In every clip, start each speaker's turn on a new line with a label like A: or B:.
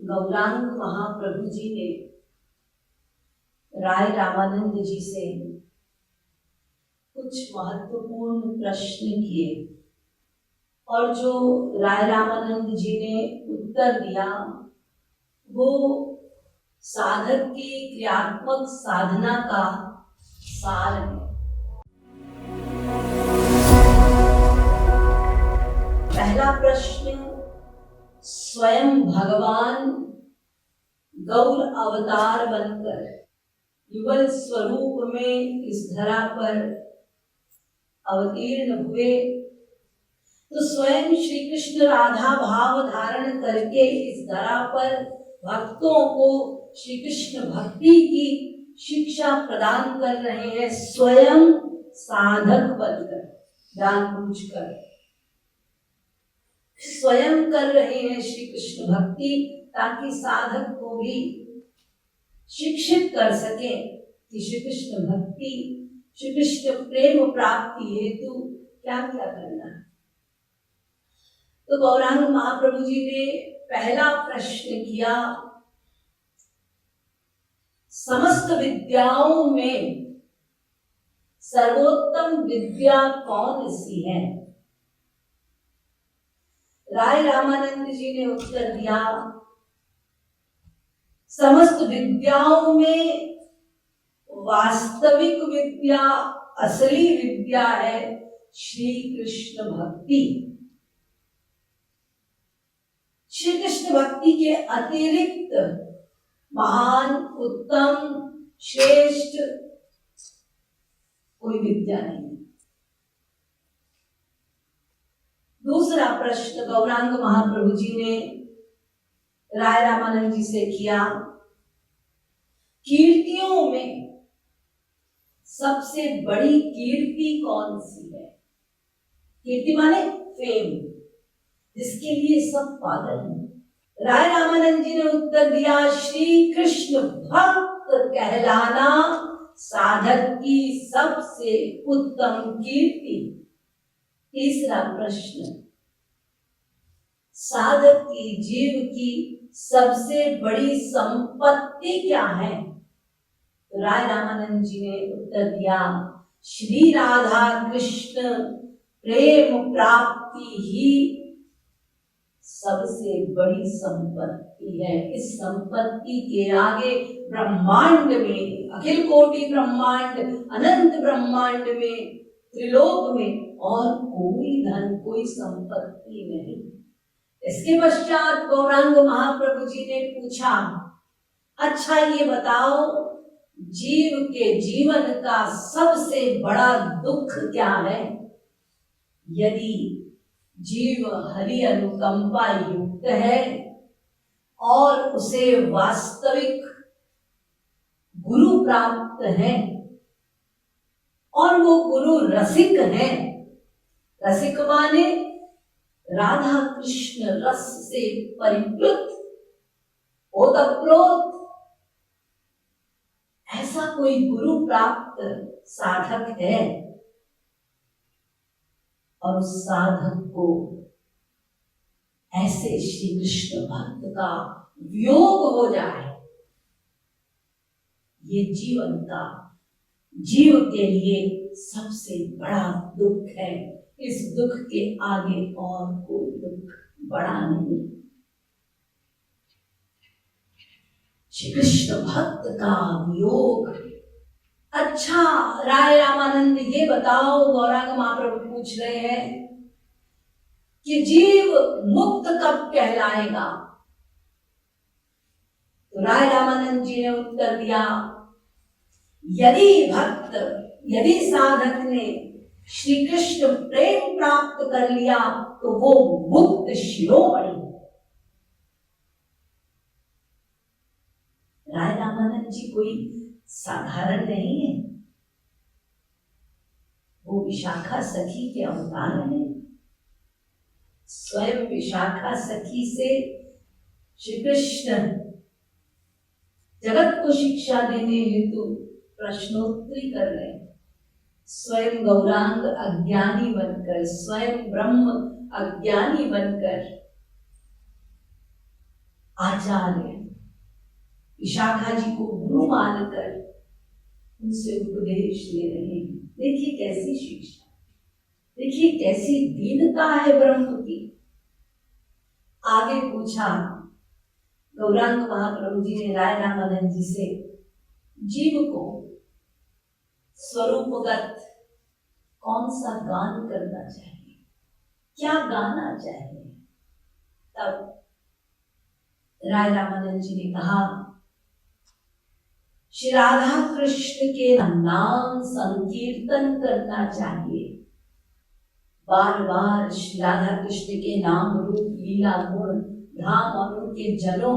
A: गौरांग महाप्रभु जी ने राय रामानंद जी से कुछ महत्वपूर्ण प्रश्न किए और जो राय रामानंद जी ने उत्तर दिया वो साधक की क्रियात्मक साधना का सार है। पहला प्रश्न, स्वयं भगवान गौर अवतार बनकर युगल स्वरूप में इस धरा पर अवतीर्ण हुए तो स्वयं श्री कृष्ण राधा भाव धारण करके इस धरा पर भक्तों को श्री कृष्ण भक्ति की शिक्षा प्रदान कर रहे हैं, स्वयं साधक बनकर जानबूझकर स्वयं कर रहे हैं श्री कृष्ण भक्ति, ताकि साधक को भी शिक्षित कर सके कि श्री कृष्ण भक्ति, श्री कृष्ण प्रेम प्राप्ति हेतु क्या क्या करना है। तो गौरांग महाप्रभु जी ने पहला प्रश्न किया, समस्त विद्याओं में सर्वोत्तम विद्या कौन सी है। राय रामानंद जी ने उत्तर दिया, समस्त विद्याओं में वास्तविक विद्या, असली विद्या है श्री कृष्ण भक्ति। श्री कृष्ण भक्ति के अतिरिक्त महान, उत्तम, श्रेष्ठ कोई विद्या नहीं। दूसरा प्रश्न गौरांग महाप्रभु जी ने राय रामानंद जी से किया, कीर्तियों में सबसे बड़ी कीर्ति कौन सी है। कीर्ति माने फेम, जिसके लिए सब पागल हैं। राय रामानंद जी ने उत्तर दिया, श्री कृष्ण भक्त कहलाना साधक की सबसे उत्तम कीर्ति। तीसरा प्रश्न, साधक की, जीव की सबसे बड़ी संपत्ति क्या है। तो राय रामानंद जी ने उत्तर दिया, श्री राधा कृष्ण प्रेम प्राप्ति ही सबसे बड़ी संपत्ति है। इस संपत्ति के आगे ब्रह्मांड में, अखिल कोटि ब्रह्मांड, अनंत ब्रह्मांड में, त्रिलोक में और कोई धन, कोई संपत्ति नहीं। इसके पश्चात गौरांग महाप्रभु जी ने पूछा, अच्छा ये बताओ, जीव के जीवन का सबसे बड़ा दुख क्या है। यदि जीव हरि अनुकंपा युक्त है और उसे वास्तविक गुरु प्राप्त है और वो गुरु रसिक है, रसिक माने राधा कृष्ण रस से परिप्लुत, ओतप्रोत, ऐसा कोई गुरु प्राप्त साधक है और उस साधक को ऐसे श्री कृष्ण भक्त का वियोग हो जाए, ये जीवन का, जीव के लिए सबसे बड़ा दुख है। इस दुख के आगे और कोई दुख बड़ा नहीं। श्री कृष्ण भक्त का वियोग। अच्छा राय रामानंद ये बताओ, गौरांग महाप्रभु पूछ रहे हैं कि जीव मुक्त कब कहलाएगा। तो राय रामानंद जी ने उत्तर दिया, यदि भक्त, यदि साधक ने श्री कृष्ण प्रेम प्राप्त कर लिया तो वो मुक्त शिरोमणि। राय रामानंद जी कोई साधारण नहीं है, वो विशाखा सखी के अवतार हैं। स्वयं विशाखा सखी से श्री कृष्ण जगत को शिक्षा देने हेतु प्रश्नोत्तरी कर रहे हैं। स्वयं गौरांग अज्ञानी बनकर, स्वयं ब्रह्म अज्ञानी बनकर आचार्य विशाखा जी को गुरु मानकर उनसे उपदेश ले रहे हैं। देखिए कैसी शिक्षा, देखिए कैसी दीनता है ब्रह्म की। आगे पूछा गौरांग महाप्रभु जी ने राय रामानंद जी से, जीव को स्वरूपगत कौन सा गान करना चाहिए, क्या गाना चाहिए? तब राय रामानंद जी ने कहा, श्री राधा कृष्ण के नाम संकीर्तन करना चाहिए। बार बार श्री राधा कृष्ण के नाम रूप लीला गुण धाम और उनके जनों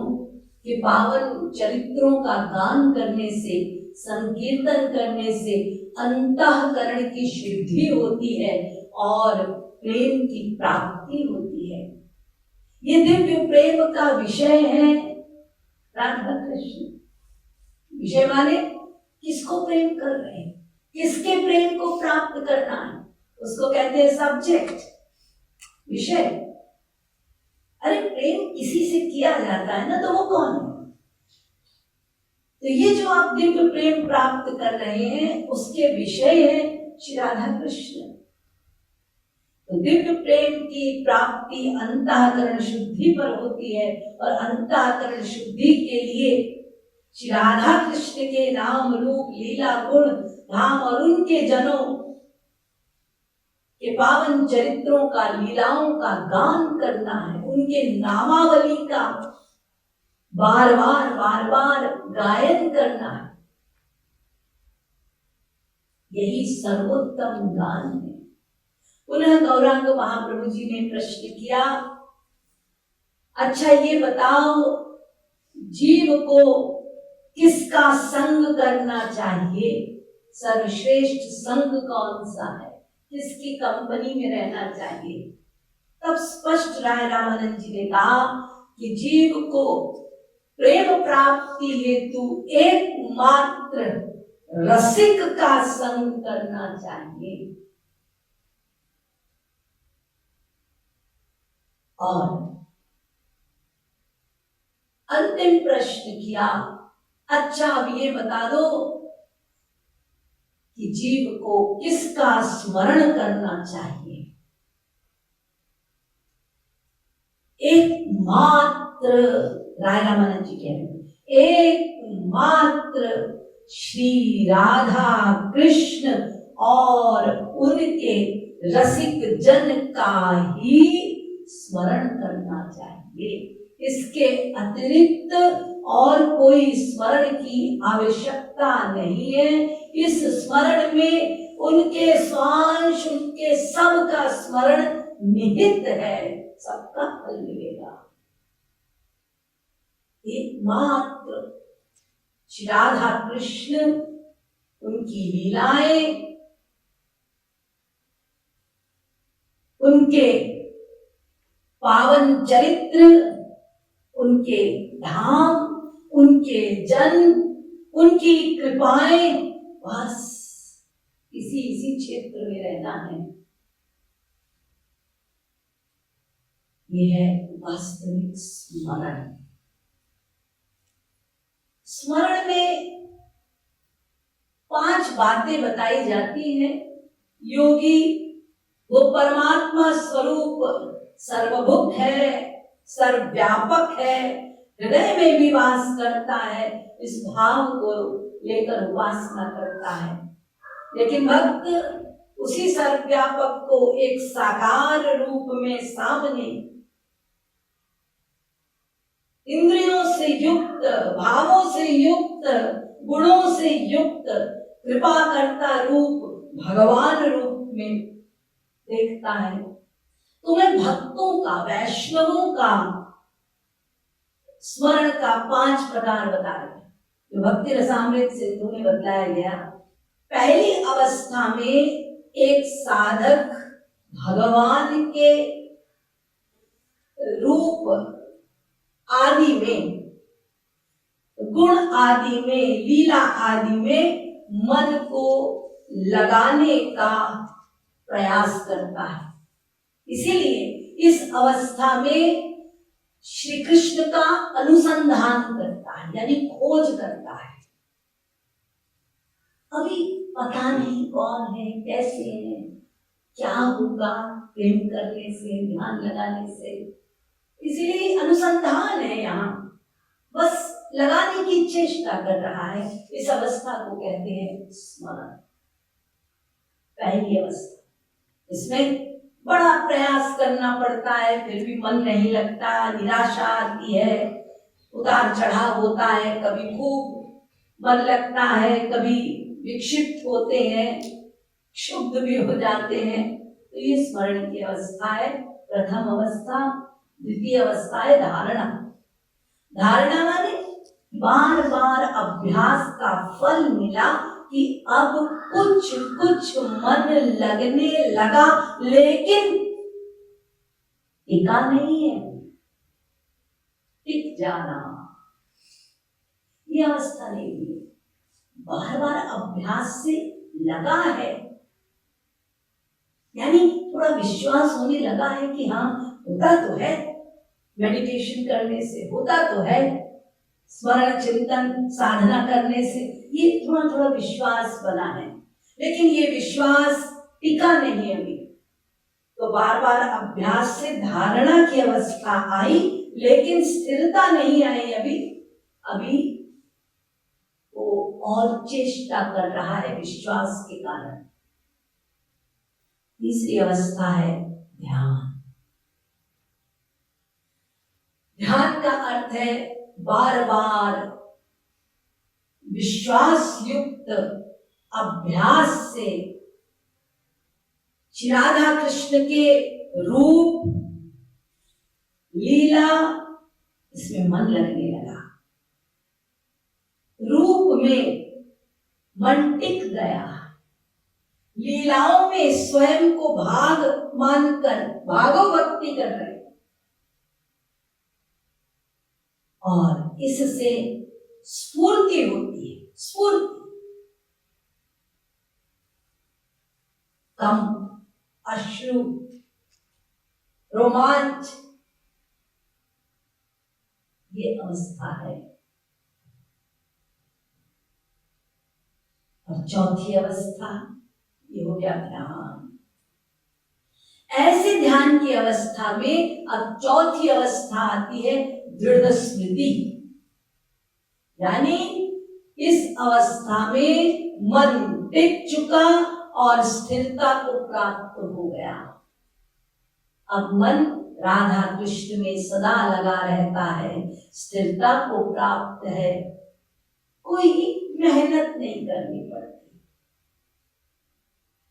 A: के पावन चरित्रों का गान करने से, संकीर्तन करने से अंतःकरण की शुद्धि होती है और प्रेम की प्राप्ति होती है। ये दिव्य प्रेम का विषय है राधा कृष्ण। विषय माने किसको प्रेम कर रहे हैं, किसके प्रेम को प्राप्त करना है, उसको कहते हैं सब्जेक्ट, विषय। अरे प्रेम किसी से किया जाता है ना, तो वो कौन है? तो ये जो आप दिव्य प्रेम प्राप्त कर रहे हैं उसके विषय है श्री राधा कृष्ण। तो दिव्य प्रेम की प्राप्ति अंतःकरण शुद्धि पर होती है और अंतःकरण शुद्धि के लिए श्री राधा कृष्ण के नाम रूप लीला गुण धाम और उनके जनों के पावन चरित्रों का, लीलाओं का गान करना है, उनके नामावली का बार बार गायन करना है। यही सर्वोत्तम गान है। पुनः गौरांग महाप्रभु जी ने प्रश्न किया, अच्छा ये बताओ जीव को किसका संग करना चाहिए, सर्वश्रेष्ठ संग कौन सा है, किसकी कंपनी में रहना चाहिए? तब स्पष्ट राय रामानंद जी ने कहा कि जीव को प्रेम प्राप्ति हेतु एकमात्र रसिक का संग करना चाहिए। और अंतिम प्रश्न किया, अच्छा अब ये बता दो कि जीव को किसका स्मरण करना चाहिए? एकमात्र, राय रामानंद जी कह रहे हैं, एकमात्र श्री राधा कृष्ण और उनके रसिक जन का ही स्मरण करना चाहिए। इसके अतिरिक्त और कोई स्मरण की आवश्यकता नहीं है। इस स्मरण में उनके स्वांश, उनके सब का स्मरण निहित है, सबका फल मिलेगा। एकमात्र श्री राधा कृष्ण, उनकी लीलाएं, उनके पावन चरित्र, उनके धाम, उनके जन, उनकी कृपाएं, बस इसी क्षेत्र में रहना है। यह है वास्तविक स्मरण। स्मरण में 5 बातें बताई जाती हैं। योगी वो परमात्मा स्वरूप सर्वभूत है, सर्वव्यापक है, हृदय में भी वास करता है, इस भाव को लेकर उपासना करता है। लेकिन भक्त उसी सर्वव्यापक को एक साकार रूप में सामने इंद्रियों से युक्त, भावों से युक्त, गुणों से युक्त कृपा करता रूप भगवान रूप में देखता है। तुम्हें भक्तों का, वैष्णवों का स्मरण का 5 प्रकार बता रहे हैं, जो भक्ति रसामृत सिंधु में बतलाया गया। पहली अवस्था में एक साधक भगवान के रूप आदि में, गुण आदि में, लीला आदि में मन को लगाने का प्रयास करता है। इसीलिए इस अवस्था में श्री कृष्ण का अनुसंधान करता है, यानी खोज करता है। अभी पता नहीं कौन है, कैसे है, क्या होगा प्रेम करने से, ध्यान लगाने से, इसीलिए अनुसंधान है यहाँ, बस लगाने की चेष्टा कर रहा है। इस अवस्था को कहते हैं स्मरण। पहली अवस्था, इसमें बड़ा प्रयास करना पड़ता है, फिर भी मन नहीं लगता, निराशा आती है, उतार चढ़ाव होता है, कभी खूब मन लगता है, कभी विक्षिप्त होते हैं, क्षुब्ध भी हो जाते हैं। तो ये स्मरण की अवस्था है प्रथम अवस्था। द्वितीय अवस्था है धारणा। धारणा माने बार बार अभ्यास का फल मिला कि अब कुछ कुछ मन लगने लगा, लेकिन टिका नहीं है, टिक जाना, ये अवस्था नहीं हुई। बार बार अभ्यास से लगा है, यानी थोड़ा विश्वास होने लगा है कि हाँ होता तो है, मेडिटेशन करने से होता तो है, स्मरण चिंतन साधना करने से ये थोड़ा थोड़ा विश्वास बना है, लेकिन ये विश्वास टिका नहीं अभी। तो बार बार अभ्यास से धारणा की अवस्था आई, लेकिन स्थिरता नहीं आई अभी। अभी वो और चेष्टा कर रहा है विश्वास के कारण। तीसरी अवस्था है ध्यान। ध्यान का अर्थ है बार बार विश्वास युक्त अभ्यास से श्री राधा कृष्ण के रूप लीला इसमें मन लगने लगा, रूप में मन टिक गया, लीलाओं में स्वयं को भाग मानकर भागो भक्ति कर रहे, और इससे स्फूर्ति होती है, स्फूर्ति, कम, अश्रु, रोमांच, ये अवस्था है। और चौथी अवस्था ये हो गया ध्यान। ऐसे ध्यान की अवस्था में अब चौथी अवस्था आती है दृढ़ स्मृति, यानी इस अवस्था में मन टिक चुका और स्थिरता को प्राप्त हो गया। अब मन राधा कृष्ण में सदा लगा रहता है, स्थिरता को प्राप्त है, कोई मेहनत नहीं करनी पड़ती,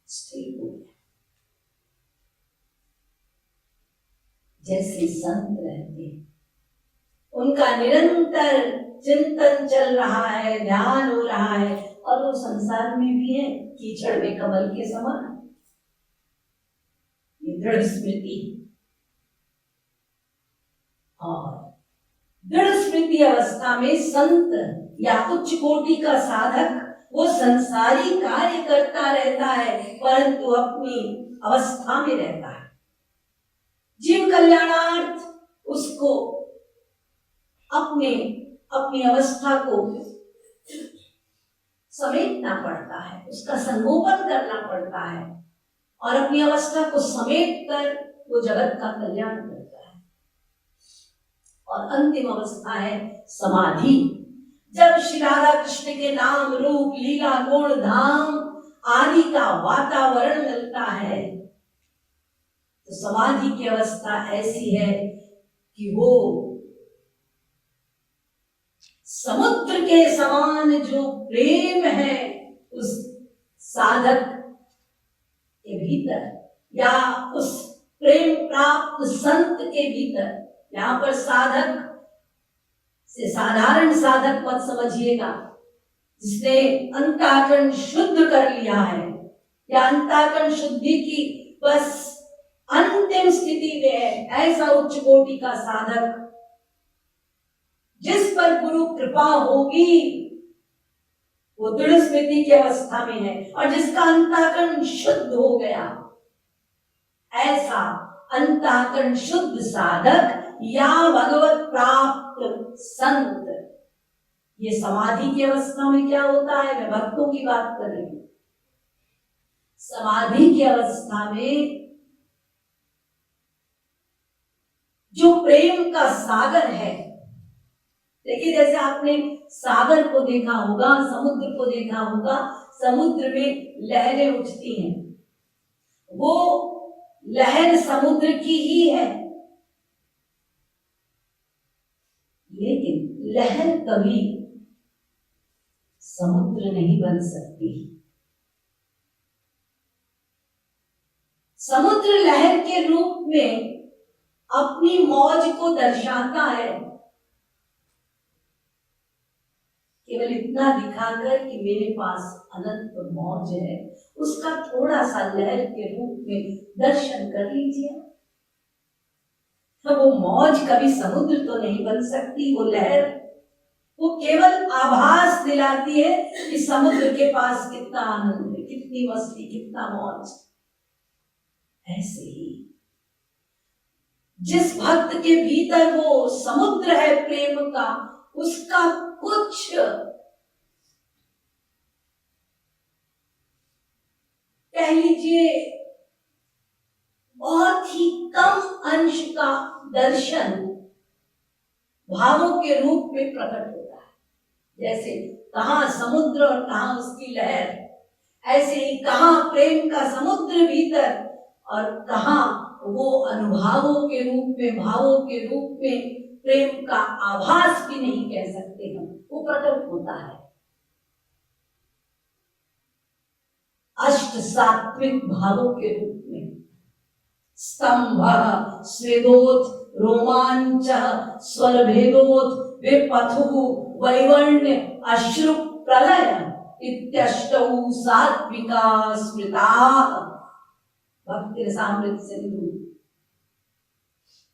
A: स्थिर हो गया। जैसे संत रहते हैं, उनका निरंतर चिंतन चल रहा है, ध्यान हो रहा है, और वो संसार में भी है कीचड़ में कमल के समान। ये दृढ़ स्मृति। और दृढ़ स्मृति अवस्था में संत या उच्च कोटि का साधक वो संसारी कार्य करता रहता है, परंतु अपनी अवस्था में रहता है। जीव कल्याणार्थ उसको अपनी अवस्था को समेटना पड़ता है, उसका संगोपन करना पड़ता है, और अपनी अवस्था को समेट कर वो जगत का कल्याण करता है। और अंतिम अवस्था है समाधि। जब श्री राधा कृष्ण के नाम रूप लीला गुण धाम आदि का वातावरण मिलता है, तो समाधि की अवस्था ऐसी है कि वो समुद्र के समान जो प्रेम है उस साधक के भीतर, या उस प्रेम प्राप्त संत के भीतर, यहाँ पर साधक से साधारण साधक मत समझिएगा, जिसने अंतःकरण शुद्ध कर लिया है, या अंतःकरण शुद्धि की बस अंतिम स्थिति में है, ऐसा उच्च कोटि का साधक जिस पर गुरु कृपा होगी वो दृढ़ स्मृति की अवस्था में है, और जिसका अंतःकरण शुद्ध हो गया, ऐसा अंतःकरण शुद्ध साधक या भगवत प्राप्त संत। ये समाधि की अवस्था में क्या होता है, मैं भक्तों की बात कर रही हूं। समाधि की अवस्था में जो प्रेम का सागर है, देखिए जैसे आपने सागर को देखा होगा, समुद्र को देखा होगा, समुद्र में लहरें उठती हैं, वो लहर समुद्र की ही है, लेकिन लहर कभी समुद्र नहीं बन सकती। समुद्र लहर के रूप में अपनी मौज को दर्शाता है, केवल इतना दिखाकर कि मेरे पास अनंत मौज है, उसका थोड़ा सा लहर के रूप में दर्शन कर लीजिए। तो वो मौज कभी समुद्र तो नहीं बन सकती, वो लहर वो केवल आभास दिलाती है कि समुद्र के पास कितना आनंद है, कितनी मस्ती, कितना मौज। ऐसे ही जिस भक्त के भीतर वो समुद्र है प्रेम का, उसका कुछ कह लीजिए बहुत ही कम अंश का दर्शन भावों के रूप में प्रकट होता है। जैसे कहां समुद्र और कहां उसकी लहर, ऐसे ही कहां प्रेम का समुद्र भीतर और कहां वो अनुभवों के रूप में, भावों के रूप में प्रेम का आभास भी नहीं कह सकते हम, वो प्रकट होता है। अष्ट सात्विक भावों के रूप में स्तंभ, स्वेदोत, रोमांच, स्वर भेदोत, विपथु, वैवर्ण्य, अश्रु प्रलय इत्यष्टौ सात्विका स्मृताः भक्ति रसामृत सिंधु।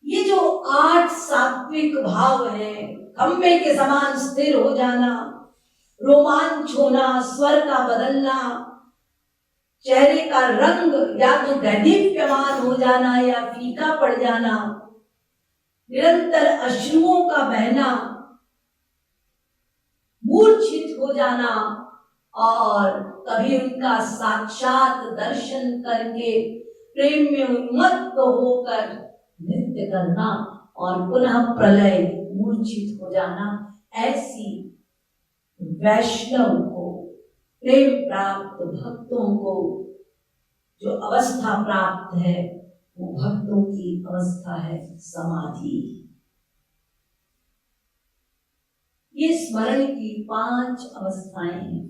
A: ये जो 8 सात्विक भाव हैं, खंबे के समान स्थिर हो जाना, रोमांच होना, स्वर का बदलना, चेहरे का रंग या तो दैदीप्यमान हो जाना या फीका पड़ जाना, निरंतर अश्रुओं का बहना, मूर्छित हो जाना और कभी उनका साक्षात दर्शन करके प्रेम में उन्मत्त होकर नृत्य करना और पुनः प्रलय, मूर्छित हो जाना। ऐसी वैष्णव को, प्रेम प्राप्त भक्तों को जो अवस्था प्राप्त है, वो भक्तों की अवस्था है समाधि। ये स्मरण की 5 अवस्थाएं हैं।